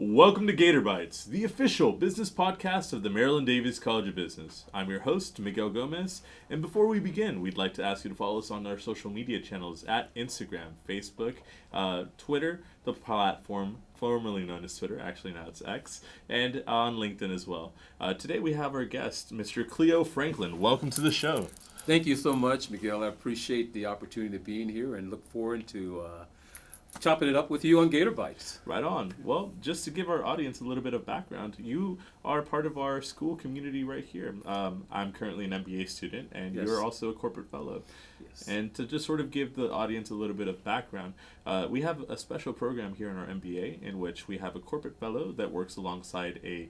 Welcome to Gator Bytes, the official business podcast of the Maryland Davies College of Business. I'm your host, Miguel Gomez, and before we begin, we'd like to ask you to follow us on our social media channels at Instagram, Facebook, Twitter, the platform formerly known as Twitter, actually now it's X, and on LinkedIn as well. Today we have our guest, Mr. Cleo Franklin. Welcome to the show. Thank you so much, Miguel. I appreciate the opportunity of being here and look forward to chopping it up with you on Gator Bytes. Right on. Well, just to give our audience a little bit of background, you are part of our school community right here. I'm currently an MBA student, and Yes. you're also a corporate fellow. Yes. And to just sort of give the audience a little bit of background, we have a special program here in our MBA in which we have a corporate fellow that works alongside a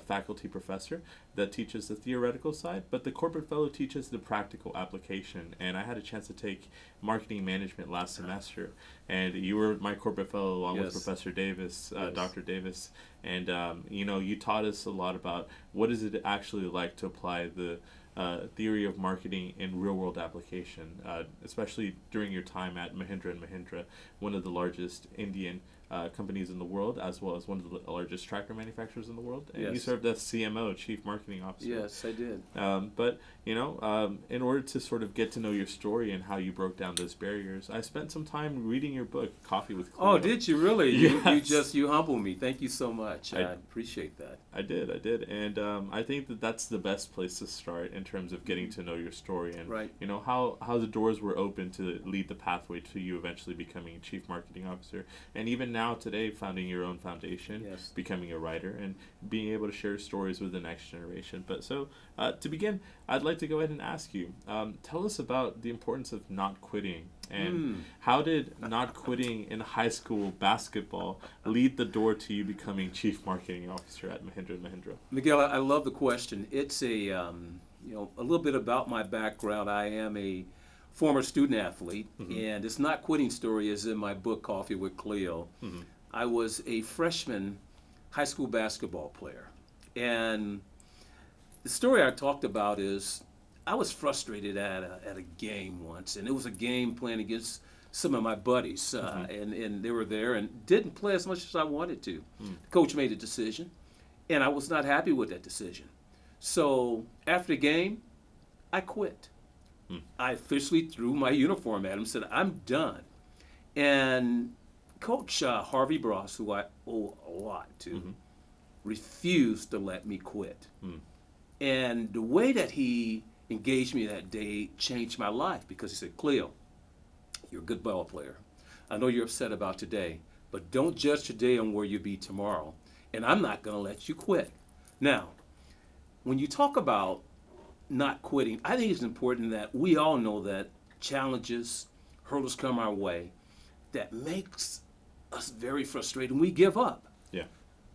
faculty professor that teaches the theoretical side, but the corporate fellow teaches the practical application. And I had a chance to take marketing management last semester, and you were my corporate fellow along with Yes. Professor Davis, Yes. Dr. Davis, and you taught us a lot about what is it actually like to apply the theory of marketing in real-world application, especially during your time at Mahindra & Mahindra, one of the largest Indian companies in the world, as well as one of the largest tractor manufacturers in the world. And you Yes. served as CMO, Chief Marketing Officer. Yes, I did. But in order to sort of get to know your story and how you broke down those barriers, I spent some time reading your book, Coffee with Cleo. Oh, did you really? Yes. You humble me. Thank you so much. I- I appreciate that. I did, and I think that that's the best place to start in terms of getting to know your story and Right. how the doors were open to lead the pathway to you eventually becoming Chief Marketing Officer, and even now today founding your own foundation, Yes. becoming a writer, and being able to share stories with the next generation. But so to begin, I'd like to go ahead and ask you, tell us about the importance of not quitting. And how did not quitting in high school basketball lead the door to you becoming Chief Marketing Officer at Mahindra & Mahindra? Miguel, I love the question. It's a little bit about my background. I am a former student athlete, and this not quitting story is in my book, Coffee with Cleo. I was a freshman high school basketball player, and the story I talked about is I was frustrated at a game once, and it was a game playing against some of my buddies, and they were there and didn't play as much as I wanted to. The coach made a decision, and I was not happy with that decision. So after the game, I quit. I officially threw my uniform at him and said, I'm done. And Coach Harvey Bross, who I owe a lot to, refused to let me quit. And the way that he engaged me that day changed my life, because he said, Cleo, you're a good ball player. I know you're upset about today, but don't judge today on where you'll be tomorrow. And I'm not going to let you quit. Now, when you talk about not quitting, I think it's important that we all know that challenges, hurdles come our way that makes us very frustrated and we give up. Yeah.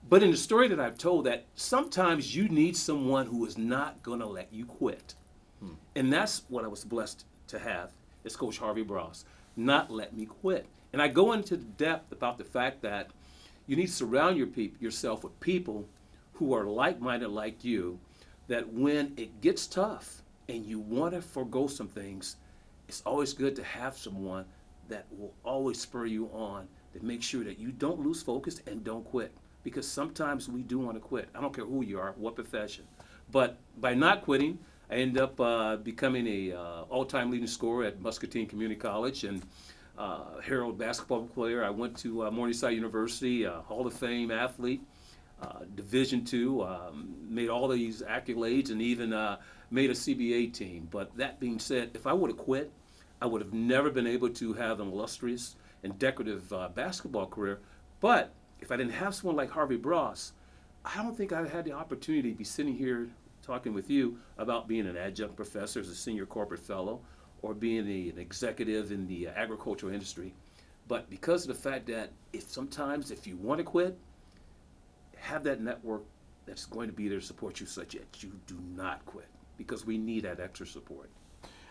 But in the story that I've told, that sometimes you need someone who is not going to let you quit. And that's what I was blessed to have, is Coach Harvey Bross, not let me quit. And I go into depth about the fact that you need to surround yourself with people who are like-minded like you, that when it gets tough and you want to forego some things, it's always good to have someone that will always spur you on, to make sure that you don't lose focus and don't quit. Because sometimes we do want to quit. I don't care who you are, what profession. But by not quitting, I ended up becoming a all-time leading scorer at Muscatine Community College and Herald basketball player. I went to Morningside University, Hall of Fame athlete, Division II, made all these accolades and even made a CBA team. But that being said, if I would have quit, I would have never been able to have an illustrious and decorative basketball career. But if I didn't have someone like Harvey Bross, I don't think I'd had the opportunity to be sitting here talking with you about being an adjunct professor as a senior corporate fellow, or being an executive in the agricultural industry. But because of the fact that sometimes if you want to quit, have that network that's going to be there to support you, such that you do not quit, because we need that extra support.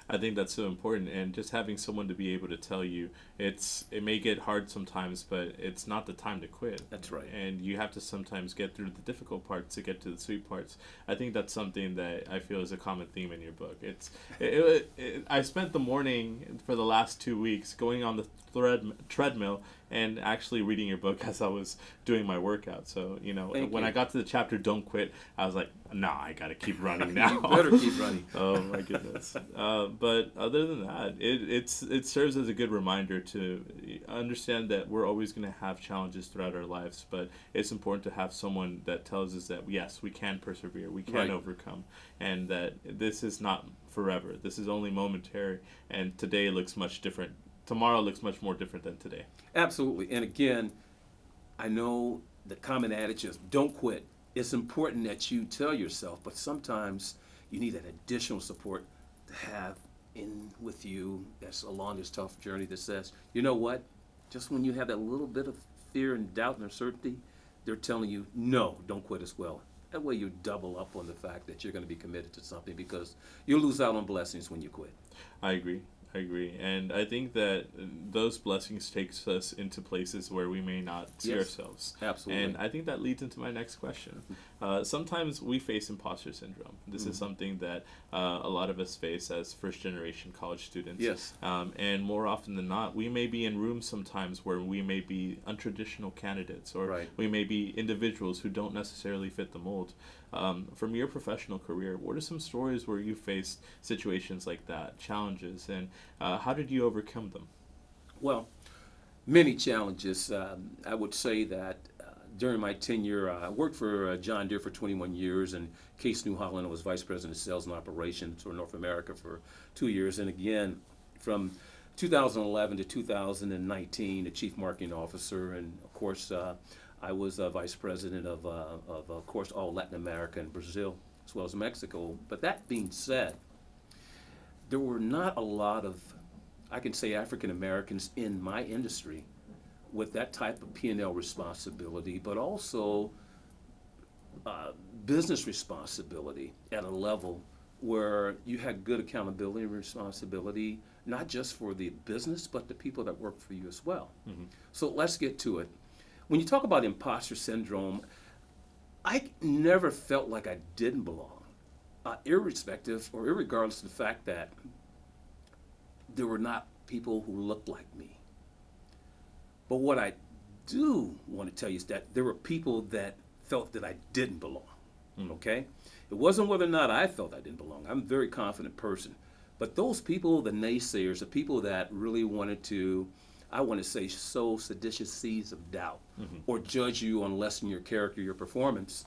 I think that's so important, and just having someone to be able to tell you it may get hard sometimes, but it's not the time to quit. That's right. And you have to sometimes get through the difficult parts to get to the sweet parts. I think that's something that I feel is a common theme in your book. I spent the morning for the last 2 weeks going on the treadmill and actually reading your book as I was doing my workout. So, when I got to the chapter "Don't Quit," I was like, "Nah, I gotta keep running now." You better keep running. Oh my goodness! But other than that, it serves as a good reminder to understand that we're always going to have challenges throughout our lives, but it's important to have someone that tells us that yes, we can persevere, we can Right. overcome, and that this is not forever. This is only momentary, and today looks much different. Tomorrow looks much more different than today. Absolutely. And again, I know the common adage is don't quit. It's important that you tell yourself, but sometimes you need that additional support to have in with you that's along this tough journey that says, you know what? Just when you have that little bit of fear and doubt and uncertainty, they're telling you, no, don't quit as well. That way you double up on the fact that you're going to be committed to something, because you'll lose out on blessings when you quit. I agree. And I think that those blessings takes us into places where we may not see Yes, ourselves. absolutely. And I think that leads into my next question. Sometimes we face imposter syndrome. This is something that a lot of us face as first-generation college students. Yes. And more often than not, we may be in rooms sometimes where we may be untraditional candidates, or Right. we may be individuals who don't necessarily fit the mold. From your professional career, what are some stories where you faced situations like that, challenges, and how did you overcome them? Well, many challenges. I would say that during my tenure, I worked for John Deere for 21 years, and Case New Holland, I was Vice President of Sales and Operations for North America for 2 years. And again, from 2011 to 2019, the Chief Marketing Officer, and of course, I was Vice President of course, all Latin America and Brazil, as well as Mexico. But that being said, there were not a lot of, I can say, African Americans in my industry with that type of P&L responsibility, but also business responsibility at a level where you had good accountability and responsibility, not just for the business, but the people that work for you as well. Mm-hmm. So let's get to it. When you talk about imposter syndrome, I never felt like I didn't belong, irrespective or irregardless of the fact that there were not people who looked like me. But what I do want to tell you is that there were people that felt that I didn't belong, okay? It wasn't whether or not I felt I didn't belong. I'm a very confident person. But those people, the naysayers, the people that really wanted to, I want to say, sow seditious seeds of doubt or judge you on lessening your character, your performance.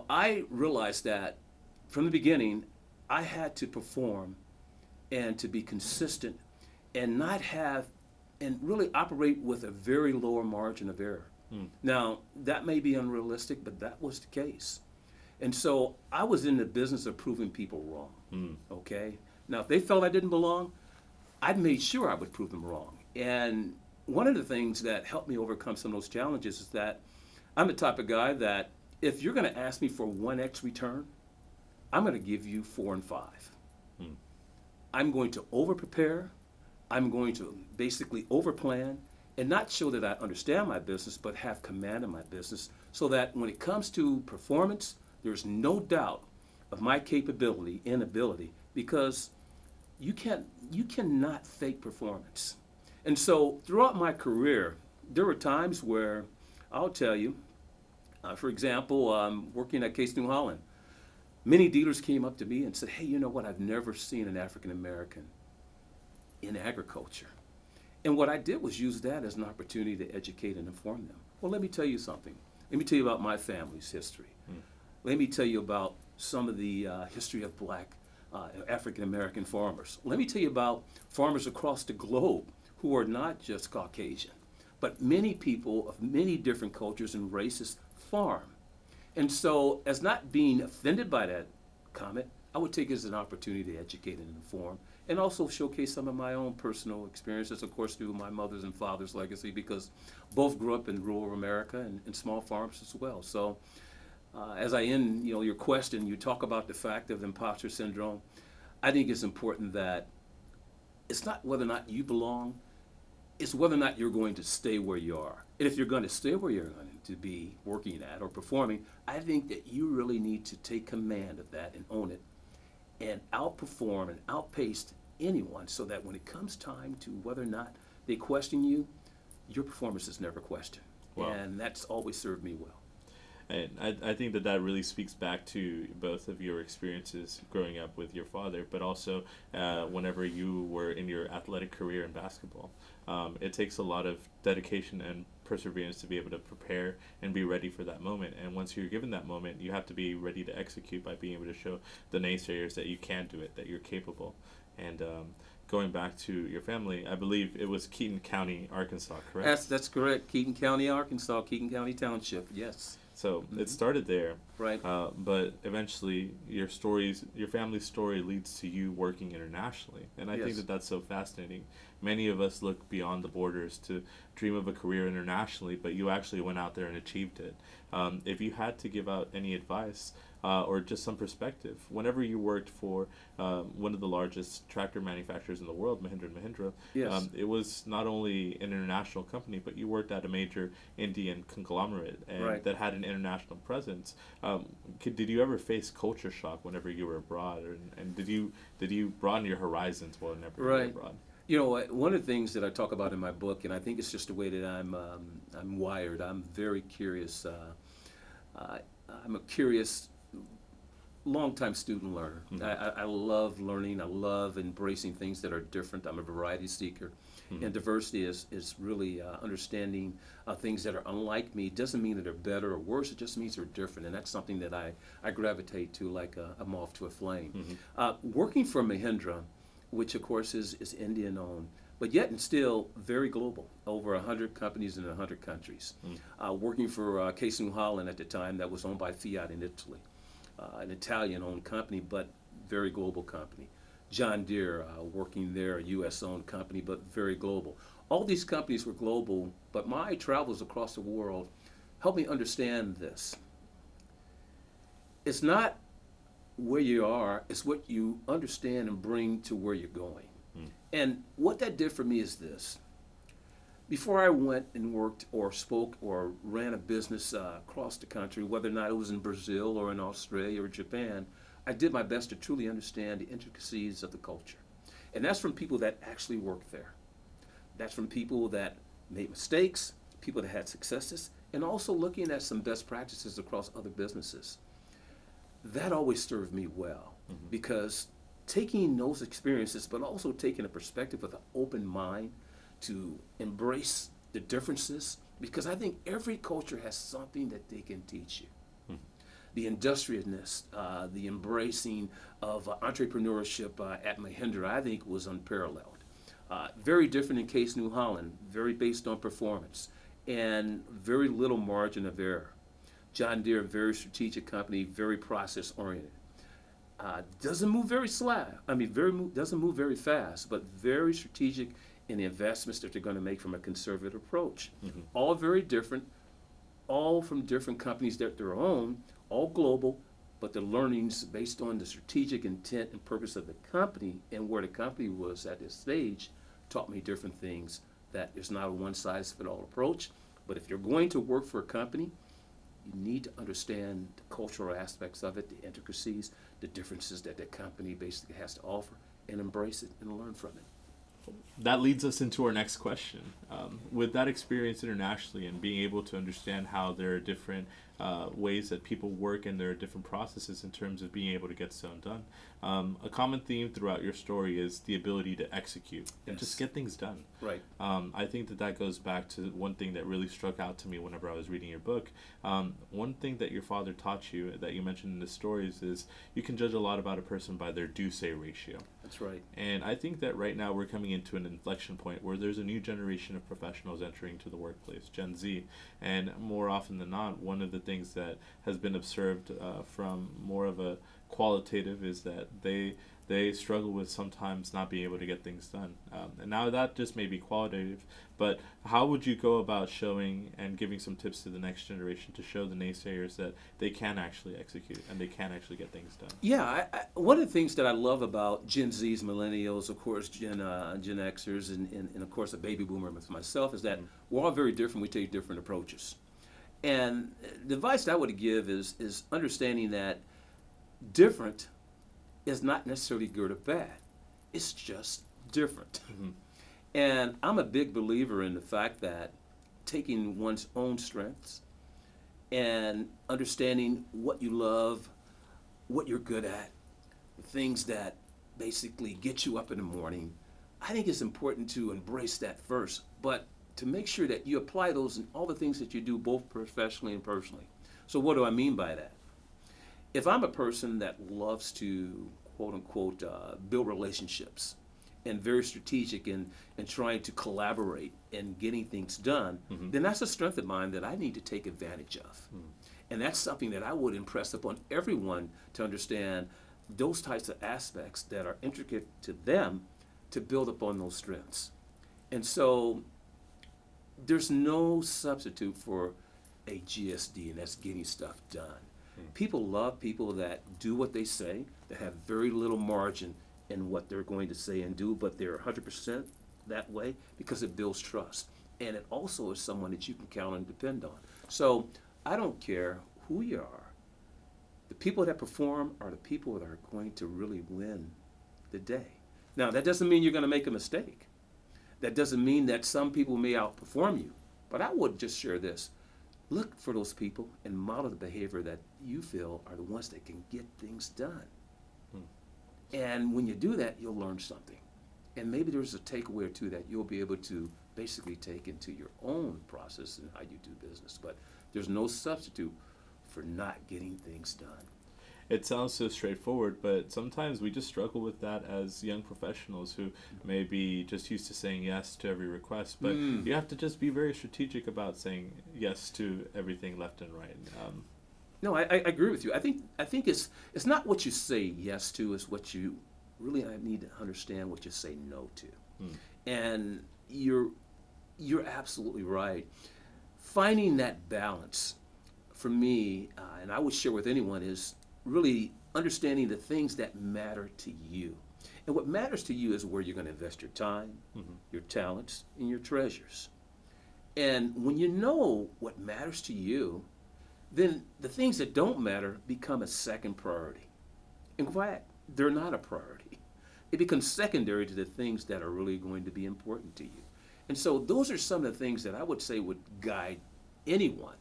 I realized that from the beginning, I had to perform and to be consistent and not have, and really operate with a very lower margin of error. Now, that may be unrealistic, but that was the case. And so I was in the business of proving people wrong, okay? Now, if they felt I didn't belong, I'd made sure I would prove them wrong. And one of the things that helped me overcome some of those challenges is that I'm the type of guy that if you're going to ask me for 1x return, I'm going to give you 4 and 5. I'm going to over-prepare. I'm going to basically over-plan and not show that I understand my business, but have command of my business so that when it comes to performance, there's no doubt of my capability and ability, because you cannot fake performance. And so throughout my career, there were times where I'll tell you, for example, working at Case New Holland, many dealers came up to me and said, hey, you know what, I've never seen an African American in agriculture. And what I did was use that as an opportunity to educate and inform them. Well, let me tell you something. Let me tell you about my family's history. Let me tell you about some of the history of black African American farmers. Let me tell you about farmers across the globe who are not just Caucasian, but many people of many different cultures and races farm. And so, as not being offended by that comment, I would take it as an opportunity to educate and inform, and also showcase some of my own personal experiences, of course, through my mother's and father's legacy, because both grew up in rural America and small farms as well. So, as I end, your question, you talk about the fact of imposter syndrome. I think it's important that it's not whether or not you belong, it's whether or not you're going to stay where you are. And if you're going to stay where you're going to be working at or performing, I think that you really need to take command of that and own it and outperform and outpace anyone, so that when it comes time to whether or not they question you, your performance is never questioned. Wow. And that's always served me well. And I think that that really speaks back to both of your experiences growing up with your father, but also whenever you were in your athletic career in basketball. It takes a lot of dedication and perseverance to be able to prepare and be ready for that moment. And once you're given that moment, you have to be ready to execute by being able to show the naysayers that you can do it, that you're capable. And going back to your family, I believe it was Keaton County, Arkansas, correct? That's correct. Keaton County, Arkansas, Keaton County Township, yes. So it started there, Right. but eventually your family's story leads to you working internationally, and I think Yes. that that's so fascinating. Many of us look beyond the borders to dream of a career internationally, but you actually went out there and achieved it. If you had to give out any advice or just some perspective, whenever you worked for one of the largest tractor manufacturers in the world, Mahindra & Mahindra, Yes. it was not only an international company, but you worked at a major Indian conglomerate and Right. that had an international presence. Did you ever face culture shock whenever you were abroad, and did you broaden your horizons whenever you were Right. abroad? You know, one of the things that I talk about in my book, and I think it's just the way that I'm wired. I'm very curious. I'm a curious, long-time student learner. I love learning. I love embracing things that are different. I'm a variety seeker. And diversity is really understanding things that are unlike me. It doesn't mean that they're better or worse. It just means they're different. And that's something that I gravitate to like a moth to a flame. Working for Mahindra, which of course is Indian owned, but yet and still very global, over 100 companies in 100 countries. Working for Case New Holland at the time, that was owned by Fiat in Italy, an Italian owned company, but very global company. John Deere, working there, a US owned company, but very global. All these companies were global, but my travels across the world helped me understand this. It's not where you are, it's what you understand and bring to where you're going. And what that did for me is this. Before I went and worked or spoke or ran a business across the country, whether or not it was in Brazil or in Australia or Japan, I did my best to truly understand the intricacies of the culture. And that's from people that actually worked there. That's from people that made mistakes, people that had successes, and also looking at some best practices across other businesses. That always served me well because taking those experiences, but also taking a perspective with an open mind to embrace the differences, because I think every culture has something that they can teach you. The industriousness, the embracing of entrepreneurship at Mahindra, I think was unparalleled. Very different in Case New Holland, very based on performance, and very little margin of error. John Deere, very strategic company, very process oriented. Doesn't move very doesn't move very fast, but very strategic in the investments that they're going to make from a conservative approach. All very different, all from different companies that they're own, all global, but the learnings based on the strategic intent and purpose of the company and where the company was at this stage taught me different things, that there's not a one-size-fits-all approach. But if you're going to work for a company, you need to understand the cultural aspects of it, the intricacies, the differences that company basically has to offer, and embrace it and learn from it. That leads us into our next question. With that experience internationally and being able to understand how there are different ways that people work and there are different processes in terms of being able to get stuff done, a common theme throughout your story is the ability to execute and just get things done. Right. I think that goes back to one thing that really struck out to me whenever I was reading your book. One thing that your father taught you that you mentioned in the stories is you can judge a lot about a person by their do-say ratio. That's right. And I think that right now we're coming into an inflection point where there's a new generation of professionals entering to the workplace, Gen Z. And more often than not, one of the things that has been observed from more of a qualitative is that they struggle with sometimes not being able to get things done. And now that just may be qualitative, but how would you go about showing and giving some tips to the next generation to show the naysayers that they can actually execute and they can actually get things done? Yeah, one of the things that I love about Gen Zs, millennials, of course, Gen Xers, and of course a baby boomer with myself, is that we're all very different. We take different approaches. And the advice that I would give is understanding that different is not necessarily good or bad. It's just different. And I'm a big believer in the fact that taking one's own strengths and understanding what you love, what you're good at, the things that basically get you up in the morning. I think it's important to embrace that first, but to make sure that you apply those in all the things that you do, both professionally and personally. So what do I mean by that? If I'm a person that loves to, quote unquote, build relationships and very strategic in trying to collaborate and getting things done, then that's a strength of mine that I need to take advantage of. And that's something that I would impress upon everyone to understand those types of aspects that are intricate to them to build upon those strengths. And so there's no substitute for a GSD, and that's getting stuff done. People love people that do what they say, that have very little margin in what they're going to say and do, but they're 100% that way because it builds trust. And it also is someone that you can count and depend on. So I don't care who you are. The people that perform are the people that are going to really win the day. Now, that doesn't mean you're going to make a mistake. That doesn't mean that some people may outperform you. But I would just share this. Look for those people and model the behavior that you feel are the ones that can get things done. And when you do that, you'll learn something. And maybe there's a takeaway or two that you'll be able to basically take into your own process and how you do business. But there's no substitute for not getting things done. It sounds so straightforward, but sometimes we just struggle with that as young professionals who may be just used to saying yes to every request. But you have to just be very strategic about saying yes to everything left and right. No, I agree with you. I think it's not what you say yes to, it's what you really need to understand what you say no to. And you're absolutely right. Finding that balance for me, and I would share with anyone, is really understanding the things that matter to you. And what matters to you is where you're going to invest your time, your talents, and your treasures. And when you know what matters to you, then the things that don't matter become a second priority. In fact, they're not a priority. It becomes secondary to the things that are really going to be important to you. And so those are some of the things that I would say would guide anyone.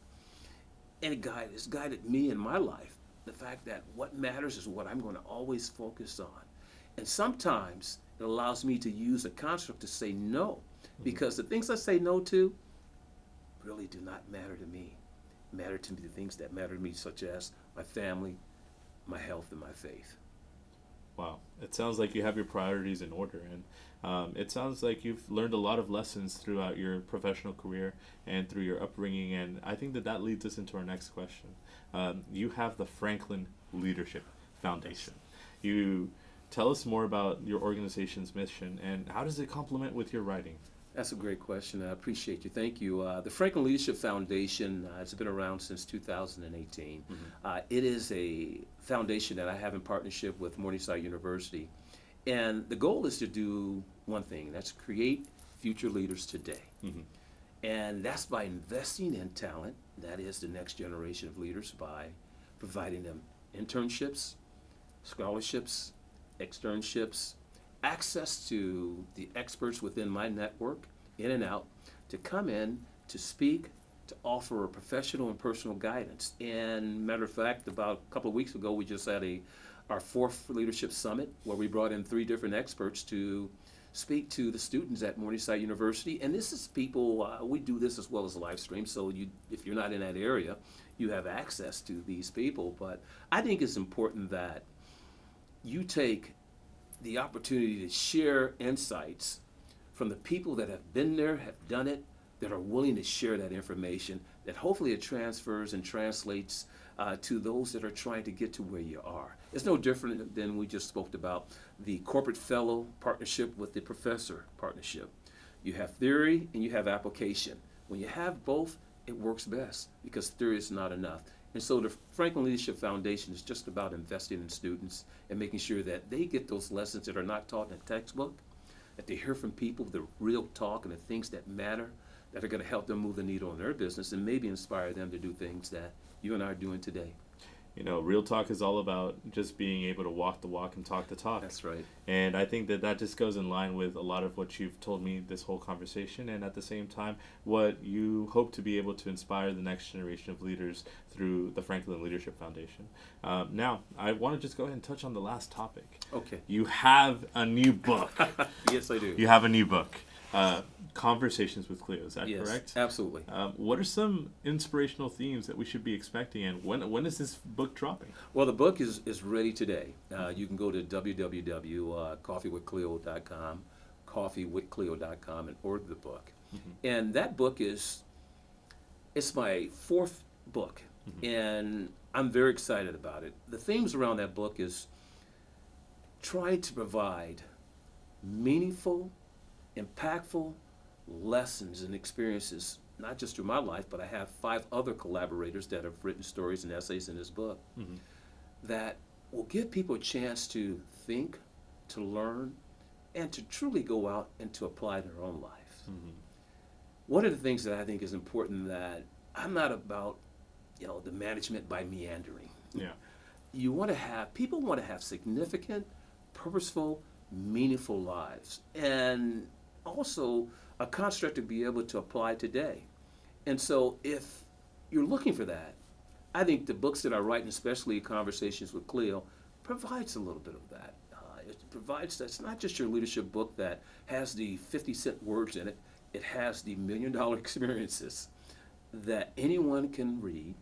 And it's guided me in my life. The fact that what matters is what I'm going to always focus on. And sometimes it allows me to use a construct to say no, because the things I say no to really do not matter to me. Matter to me the things that matter to me, such as my family, my health, and my faith. Wow. It sounds like you have your priorities in order, and it sounds like you've learned a lot of lessons throughout your professional career and through your upbringing, and I think that leads us into our next question. You have the Franklin Leadership Foundation. You tell us more about your organization's mission, and how does it complement with your writing? That's a great question. I appreciate you. Thank you. The Franklin Leadership Foundation has been around since 2018. It is a foundation that I have in partnership with Morningside University. And the goal is to do one thing, and that's create future leaders today. And that's by investing in talent, that is the next generation of leaders, by providing them internships, scholarships, externships, access to the experts within my network, in and out, to come in, to speak, to offer professional and personal guidance. And matter of fact, about a couple of weeks ago, we just had our fourth leadership summit where we brought in 3 different experts to speak to the students at Morningside University. And this is people, we do this as well as a live stream, so if you're not in that area, you have access to these people. But I think it's important that you take the opportunity to share insights from the people that have been there, have done it, that are willing to share that information, that hopefully it transfers and translates to those that are trying to get to where you are. It's no different than we just spoke about the corporate fellow partnership with the professor partnership. You have theory and you have application. When you have both, it works best because theory is not enough. And so the Franklin Leadership Foundation is just about investing in students and making sure that they get those lessons that are not taught in a textbook, that they hear from people, the real talk and the things that matter, that are going to help them move the needle in their business and maybe inspire them to do things that you and I are doing today. Real talk is all about just being able to walk the walk and talk the talk. That's right. And I think that just goes in line with a lot of what you've told me this whole conversation, and at the same time, what you hope to be able to inspire the next generation of leaders through the Franklin Leadership Foundation. Now, I want to just go ahead and touch on the last topic. Okay. You have a new book. Yes, I do. You have a new book. Conversations with Cleo, is that Yes, correct? absolutely. What are some inspirational themes that we should be expecting, and when is this book dropping? Well, the book is ready today. You can go to www.coffeewithcleo.com, coffeewithcleo.com, and order the book. And that book it's my fourth book, and I'm very excited about it. The themes around that book is trying to provide meaningful, impactful lessons and experiences, not just through my life, but I have 5 other collaborators that have written stories and essays in this book that will give people a chance to think, to learn, and to truly go out and to apply their own life. One of the things that I think is important, that I'm not about, the management by meandering. Yeah. People want to have significant, purposeful, meaningful lives, and also a construct to be able to apply today. And so if you're looking for that, I think the books that I write, and especially Conversations with Cleo, provides a little bit of that. It provides that. It's not just your leadership book that has the 50-cent words in it. It has the $1 million experiences that anyone can read,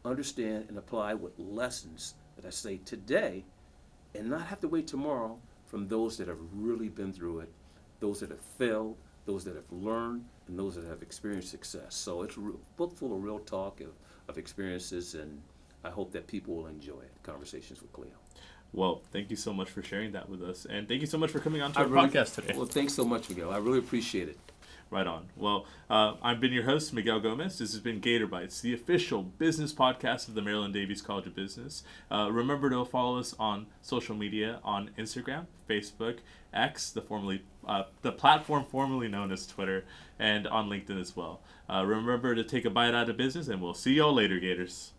understand, and apply with lessons that I say today, and not have to wait tomorrow, from those that have really been through it, those that have failed, those that have learned, and those that have experienced success. So it's a book full of real talk of experiences, and I hope that people will enjoy it. Conversations with Cleo. Well, thank you so much for sharing that with us, and thank you so much for coming on to our podcast today. Well, thanks so much, Miguel. I really appreciate it. Right on. Well, I've been your host, Miguel Gomez. This has been Gator Bytes, the official business podcast of the Maryland Davies College of Business. Remember to follow us on social media on Instagram, Facebook, X, the platform formerly known as Twitter, and on LinkedIn as well. Remember to take a bite out of business, and we'll see y'all later, Gators.